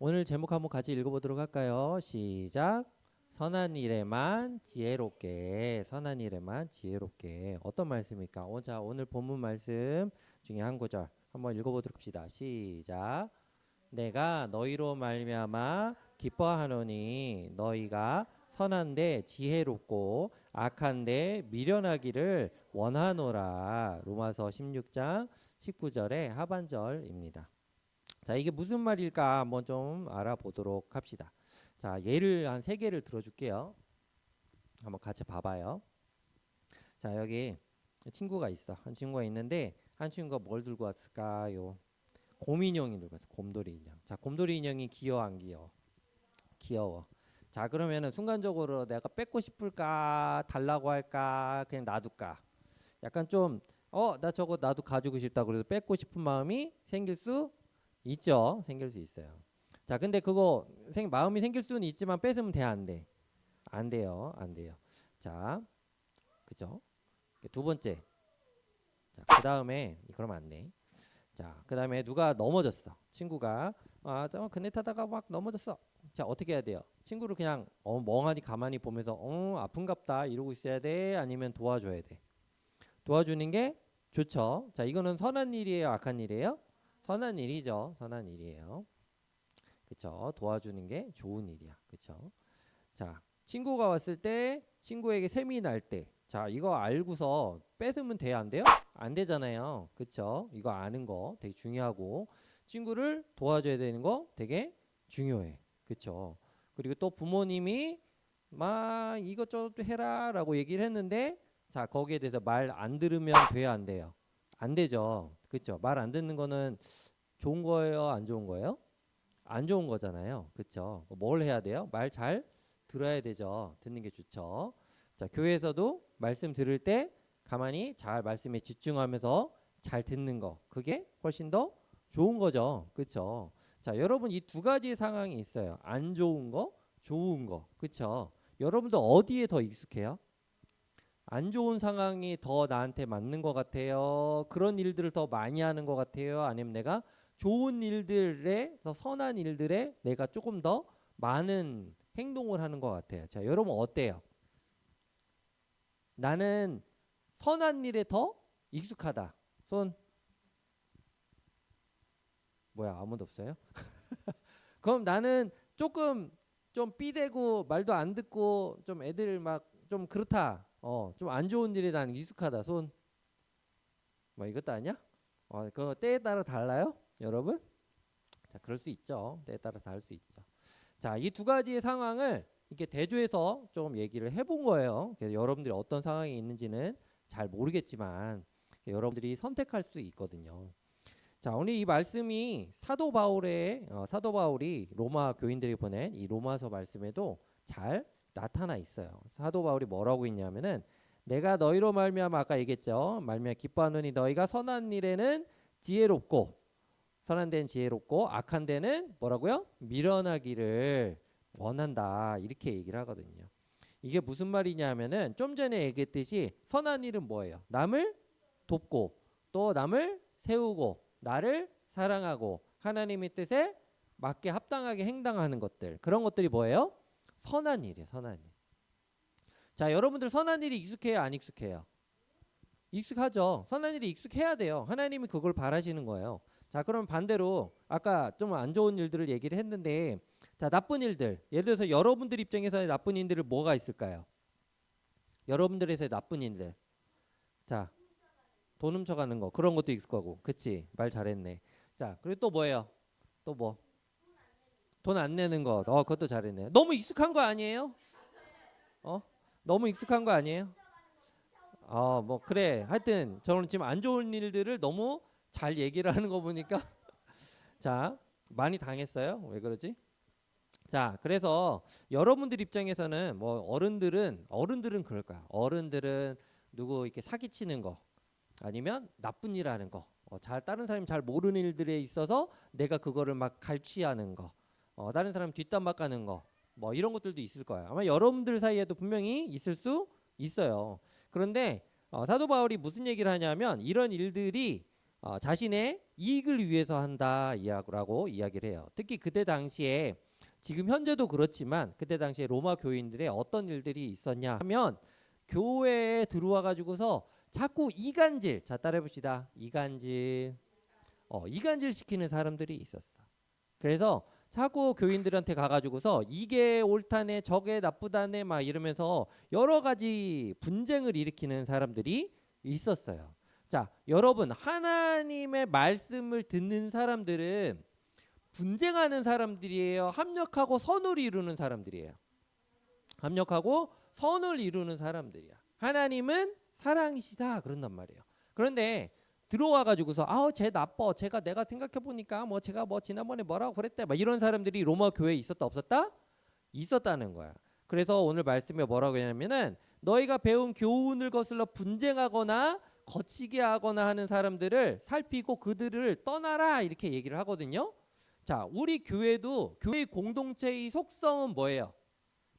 오늘 제목 한번 같이 읽어보도록 할까요? 시작. 선한 일에만 지혜롭게, 선한 일에만 지혜롭게. 어떤 말씀입니까? 자, 오늘 본문 말씀 중에 한 구절 한번 읽어보도록 합시다. 시작. 내가 너희로 말미암아 기뻐하노니 너희가 선한데 지혜롭고 악한데 미련하기를 원하노라. 로마서 16장 19절의 하반절입니다. 자, 이게 무슨 말일까 한번 좀 알아보도록 합시다. 자, 예를 한 세 개를 들어줄게요. 한번 같이 봐봐요. 자, 여기 친구가 있어. 한 친구가 있는데 한 친구가 뭘 들고 왔을까요? 곰인형이 들고 왔어. 곰돌이 인형. 자, 곰돌이 인형이 귀여워 안 귀여워? 귀여워. 자, 그러면은 순간적으로 내가 뺏고 싶을까, 달라고 할까, 그냥 놔둘까? 약간 좀 나 저거 나도 가지고 싶다 그래서 뺏고 싶은 마음이 생길 수 있죠. 생길 수 있어요. 자, 근데 그거 마음이 생길 수는 있지만 뺏으면 돼, 안 돼? 안 돼요. 안 돼요. 자, 그죠? 두 번째. 자, 그다음에 그러면 안 돼. 자, 그다음에 누가 넘어졌어. 친구가 저 그네 타다가 막 넘어졌어. 자, 어떻게 해야 돼요? 친구를 그냥 멍하니 가만히 보면서 아픈갑다 이러고 있어야 돼? 아니면 도와줘야 돼? 도와주는 게 좋죠. 자, 이거는 선한 일이에요, 악한 일이에요? 선한 일이죠. 선한 일이에요. 그쵸? 도와주는 게 좋은 일이야. 그쵸? 자, 친구가 왔을 때 친구에게 셈이 날 때, 자, 이거 알고서 뺏으면 돼요, 안 돼요? 안 되잖아요. 그쵸? 이거 아는 거 되게 중요하고 친구를 도와줘야 되는 거 되게 중요해. 그쵸? 그리고 또 부모님이 막 이것저것 해라라고 얘기를 했는데, 자, 거기에 대해서 말 안 들으면 돼요, 안 돼요? 안 되죠. 그쵸? 말 안 듣는 거는 좋은 거예요, 안 좋은 거예요? 안 좋은 거잖아요. 그쵸? 뭘 해야 돼요? 말 잘 들어야 되죠. 듣는 게 좋죠. 자, 교회에서도 말씀 들을 때 가만히 잘 말씀에 집중하면서 잘 듣는 거. 그게 훨씬 더 좋은 거죠. 그쵸? 자, 여러분 이 두 가지 상황이 있어요. 안 좋은 거, 좋은 거. 그쵸? 여러분도 어디에 더 익숙해요? 안 좋은 상황이 더 나한테 맞는 것 같아요. 그런 일들을 더 많이 하는 것 같아요. 아니면 내가 좋은 일들에 더 선한 일들에 내가 조금 더 많은 행동을 하는 것 같아요. 자, 여러분 어때요? 나는 선한 일에 더 익숙하다. 손 뭐야 아무도 없어요? 그럼 나는 조금 좀 삐대고 말도 안 듣고 좀 애들 막 좀 그렇다. 좀 안 좋은 일에 나는 익숙하다. 손 뭐 이것도 아니야? 그 때에 따라 달라요, 여러분? 자, 그럴 수 있죠. 때에 따라 다를 수 있죠. 자, 이 두 가지의 상황을 이렇게 대조해서 좀 얘기를 해본 거예요. 그래서 여러분들이 어떤 상황이 있는지는 잘 모르겠지만 여러분들이 선택할 수 있거든요. 자, 오늘 이 말씀이 사도 바울이 로마 교인들이 보낸 이 로마서 말씀에도 잘 나타나 있어요. 사도 바울이 뭐라고 했냐면은 내가 너희로 말미암아 아까 얘기했죠. 말미암아 기뻐하노니 너희가 선한 일에는 지혜롭고 선한 데는 지혜롭고 악한 데는 뭐라고요? 미련하기를 원한다. 이렇게 얘기를 하거든요. 이게 무슨 말이냐면은 좀 전에 얘기했듯이 선한 일은 뭐예요? 남을 돕고 또 남을 세우고 나를 사랑하고 하나님의 뜻에 맞게 합당하게 행동하는 것들. 그런 것들이 뭐예요? 선한 일이에요. 선한 일. 자, 여러분들 선한 일이 익숙해요? 안 익숙해요? 익숙하죠. 선한 일이 익숙해야 돼요. 하나님이 그걸 바라시는 거예요. 자, 그럼 반대로 아까 좀 안 좋은 일들을 얘기를 했는데 자, 나쁜 일들. 예를 들어서 여러분들 입장에서의 나쁜 일들은 뭐가 있을까요? 여러분들에서의 나쁜 일들. 자, 돈 훔쳐가는 거. 그런 것도 익숙하고. 그치? 말 잘했네. 자, 그리고 또 뭐예요? 또 뭐? 돈 안 내는 거. 그것도 잘했네. 너무 익숙한 거 아니에요? 어? 너무 익숙한 거 아니에요? 뭐 그래. 하여튼 저는 지금 안 좋은 일들을 너무 잘 얘기를 하는 거 보니까 자, 많이 당했어요. 왜 그러지? 자, 그래서 여러분들 입장에서는 뭐 어른들은 그럴 거야. 어른들은 누구 이렇게 사기치는 거 아니면 나쁜 일 하는 거. 다른 사람이 잘 모르는 일들에 있어서 내가 그거를 막 갈취하는 거. 다른 사람 뒷담화 까는 거. 뭐 이런 것들도 있을 거야. 아마 여러분들 사이에도 분명히 있을 수 있어요. 그런데 사도 바울이 무슨 얘기를 하냐면 이런 일들이 자신의 이익을 위해서 한다라고 이야기를 해요. 특히 그때 당시에 지금 현재도 그렇지만 그때 당시에 로마 교인들의 어떤 일들이 있었냐 하면 교회에 들어와 가지고서 자꾸 이간질, 자 따라해 봅시다. 이간질 시키는 사람들이 있었어. 그래서 자꾸 교인들한테 가가지고서 이게 옳다네, 저게 나쁘다네 막 이러면서 여러 가지 분쟁을 일으키는 사람들이 있었어요. 자, 여러분 하나님의 말씀을 듣는 사람들은 분쟁하는 사람들이에요? 합력하고 선을 이루는 사람들이에요? 합력하고 선을 이루는 사람들이야. 하나님은 사랑이시다 그런단 말이에요. 그런데 들어와 가지고서 쟤 나빠. 내가 생각해 보니까 제가 지난번에 뭐라고 그랬대. 막 이런 사람들이 로마 교회에 있었다 없었다? 있었다는 거야. 그래서 오늘 말씀에 뭐라고 하냐면은 너희가 배운 교훈을 거슬러 분쟁하거나 거치게 하거나 하는 사람들을 살피고 그들을 떠나라 이렇게 얘기를 하거든요. 자, 우리 교회도 교회 공동체의 속성은 뭐예요?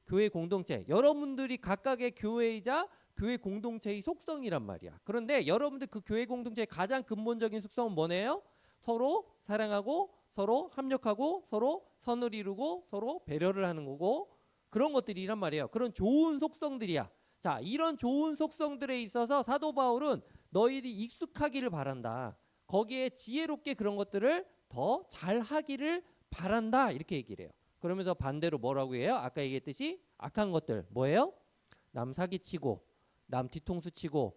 교회 공동체. 여러분들이 각각의 교회이자 교회 공동체의 속성이란 말이야. 그런데 여러분들 그 교회 공동체의 가장 근본적인 속성은 뭐네요? 서로 사랑하고 서로 합력하고 서로 선을 이루고 서로 배려를 하는 거고 그런 것들이란 말이에요. 그런 좋은 속성들이야. 자, 이런 좋은 속성들에 있어서 사도 바울은 너희들이 익숙하기를 바란다. 거기에 지혜롭게 그런 것들을 더 잘하기를 바란다. 이렇게 얘기를 해요. 그러면서 반대로 뭐라고 해요? 아까 얘기했듯이 악한 것들 뭐예요? 남 사기치고 남 뒤통수 치고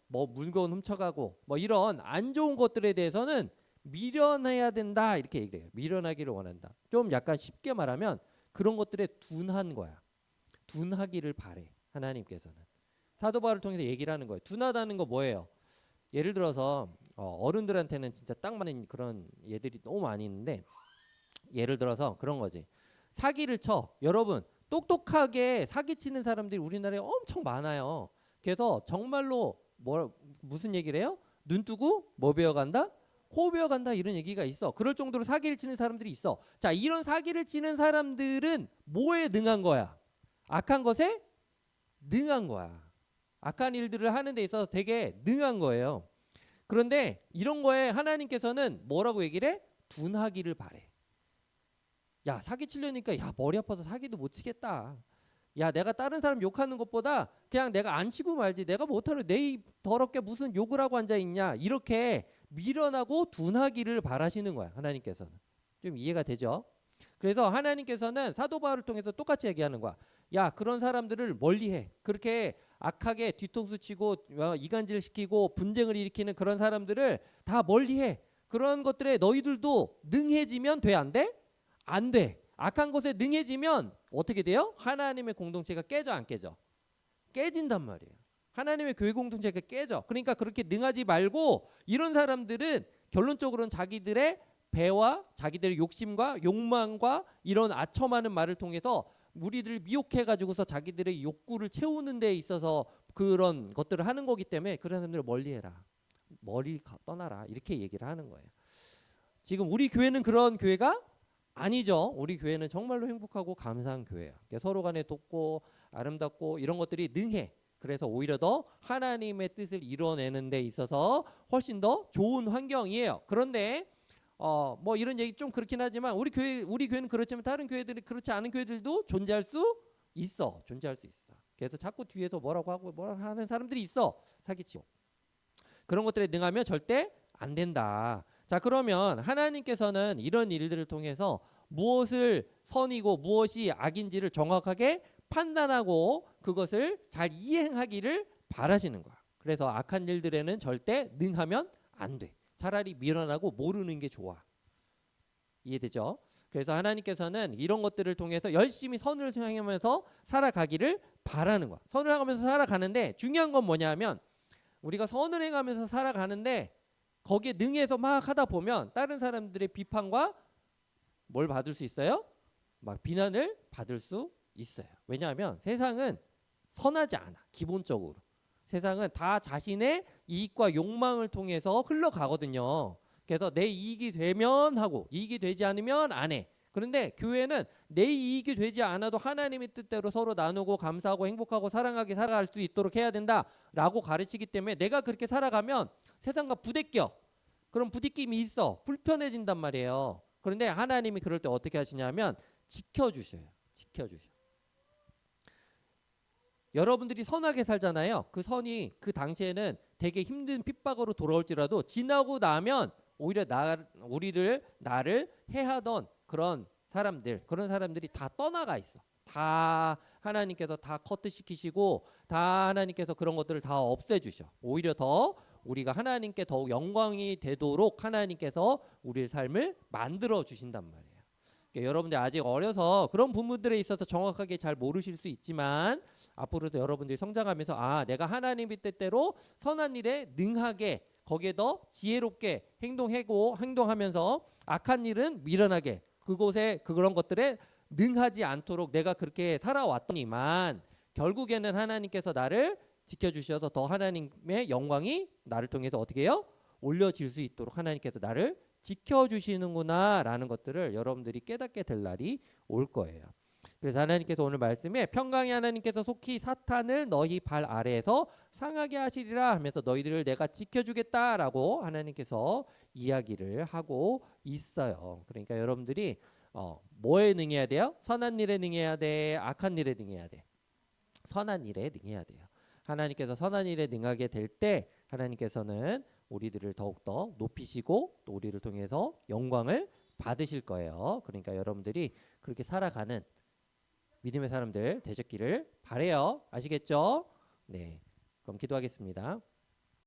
물건 훔쳐가고 이런 안 좋은 것들에 대해서는 미련해야 된다 이렇게 얘기해요. 미련하기를 원한다. 좀 약간 쉽게 말하면 그런 것들에 둔한 거야. 둔하기를 바래 하나님께서는. 사도 바울을 통해서 얘기를 하는 거예요. 둔하다는 거 뭐예요? 예를 들어서 어른들한테는 진짜 딱 맞는 그런 예들이 너무 많이 있는데 예를 들어서 그런 거지. 사기를 쳐. 여러분 똑똑하게 사기치는 사람들이 우리나라에 엄청 많아요. 그래서 정말로 무슨 얘기를 해요? 눈 뜨고 뭐 배워간다? 코 배워간다 이런 얘기가 있어. 그럴 정도로 사기를 치는 사람들이 있어. 자, 이런 사기를 치는 사람들은 뭐에 능한 거야? 악한 것에 능한 거야. 악한 일들을 하는 데 있어서 되게 능한 거예요. 그런데 이런 거에 하나님께서는 뭐라고 얘기를 해? 둔하기를 바래. 야, 사기 치려니까 머리 아파서 사기도 못 치겠다. 야, 내가 다른 사람 욕하는 것보다 그냥 내가 안 치고 말지. 내가 못하러 내 입 더럽게 무슨 욕을 하고 앉아 있냐. 이렇게 미련하고 둔하기를 바라시는 거야. 하나님께서는. 좀 이해가 되죠? 그래서 하나님께서는 사도 바울을 통해서 똑같이 얘기하는 거야. 야, 그런 사람들을 멀리해. 그렇게 악하게 뒤통수 치고 이간질 시키고 분쟁을 일으키는 그런 사람들을 다 멀리해. 그런 것들에 너희들도 능해지면 돼, 안 돼? 안 돼. 악한 것에 능해지면 어떻게 돼요? 하나님의 공동체가 깨져 안 깨져? 깨진단 말이에요. 하나님의 교회 공동체가 깨져. 그러니까 그렇게 능하지 말고 이런 사람들은 결론적으로는 자기들의 배와 자기들의 욕심과 욕망과 이런 아첨하는 말을 통해서 우리들 미혹해 가지고서 자기들의 욕구를 채우는 데 있어서 그런 것들을 하는 거기 때문에 그런 사람들을 멀리해라. 멀리 떠나라. 이렇게 얘기를 하는 거예요. 지금 우리 교회는 그런 교회가 아니죠. 우리 교회는 정말로 행복하고 감사한 교회예요. 서로 간에 돕고 아름답고 이런 것들이 능해. 그래서 오히려 더 하나님의 뜻을 이뤄내는 데 있어서 훨씬 더 좋은 환경이에요. 그런데 이런 얘기 좀 그렇긴 하지만 우리 교회는 그렇지만 다른 교회들이 그렇지 않은 교회들도 존재할 수 있어. 존재할 수 있어. 그래서 자꾸 뒤에서 뭐라고 하는 사람들이 있어. 사기치고. 그런 것들에 능하면 절대 안 된다. 자, 그러면 하나님께서는 이런 일들을 통해서 무엇을 선이고 무엇이 악인지를 정확하게 판단하고 그것을 잘 이행하기를 바라시는 거야. 그래서 악한 일들에는 절대 능하면 안 돼. 차라리 미련하고 모르는 게 좋아. 이해되죠? 그래서 하나님께서는 이런 것들을 통해서 열심히 선을 행하면서 살아가기를 바라는 거야. 선을 행하면서 살아가는데 중요한 건 뭐냐면 우리가 선을 행하면서 살아가는데 거기에 능해서 막 하다 보면 다른 사람들의 비판과 뭘 받을 수 있어요? 막 비난을 받을 수 있어요. 왜냐하면 세상은 선하지 않아. 기본적으로. 세상은 다 자신의 이익과 욕망을 통해서 흘러가거든요. 그래서 내 이익이 되면 하고 이익이 되지 않으면 안 해. 그런데 교회는 내 이익이 되지 않아도 하나님의 뜻대로 서로 나누고 감사하고 행복하고 사랑하게 살아갈 수 있도록 해야 된다라고 가르치기 때문에 내가 그렇게 살아가면 세상과 부대껴. 그럼 부딪힘이 있어. 불편해진단 말이에요. 그런데 하나님이 그럴 때 어떻게 하시냐면 지켜주셔요. 지켜주셔. 여러분들이 선하게 살잖아요. 그 선이 그 당시에는 되게 힘든 핍박으로 돌아올지라도 지나고 나면 오히려 나를 해하던 그런 사람들이 다 떠나가 있어. 다 하나님께서 다 커트시키시고 다 하나님께서 그런 것들을 다 없애주셔. 오히려 더 우리가 하나님께 더욱 영광이 되도록 하나님께서 우리의 삶을 만들어 주신단 말이에요. 그러니까 여러분들 아직 어려서 그런 부분들에 있어서 정확하게 잘 모르실 수 있지만 앞으로도 여러분들이 성장하면서 내가 하나님의 뜻대로 선한 일에 능하게 거기에 더 지혜롭게 행동하면서 악한 일은 미련하게 그곳에 그런 것들에 능하지 않도록 내가 그렇게 살아왔더니만 결국에는 하나님께서 나를 지켜주셔서 더 하나님의 영광이 나를 통해서 어떻게 해요? 올려질 수 있도록 하나님께서 나를 지켜주시는구나라는 것들을 여러분들이 깨닫게 될 날이 올 거예요. 그래서 하나님께서 오늘 말씀에 평강의 하나님께서 속히 사탄을 너희 발 아래에서 상하게 하시리라 하면서 너희들을 내가 지켜주겠다라고 하나님께서 이야기를 하고 있어요. 그러니까 여러분들이 뭐에 능해야 돼요? 선한 일에 능해야 돼? 악한 일에 능해야 돼? 선한 일에 능해야 돼요. 하나님께서 선한 일에 능하게 될 때 하나님께서는 우리들을 더욱더 높이시고 또 우리를 통해서 영광을 받으실 거예요. 그러니까 여러분들이 그렇게 살아가는 믿음의 사람들 되셨기를 바래요. 아시겠죠? 네. 그럼 기도하겠습니다.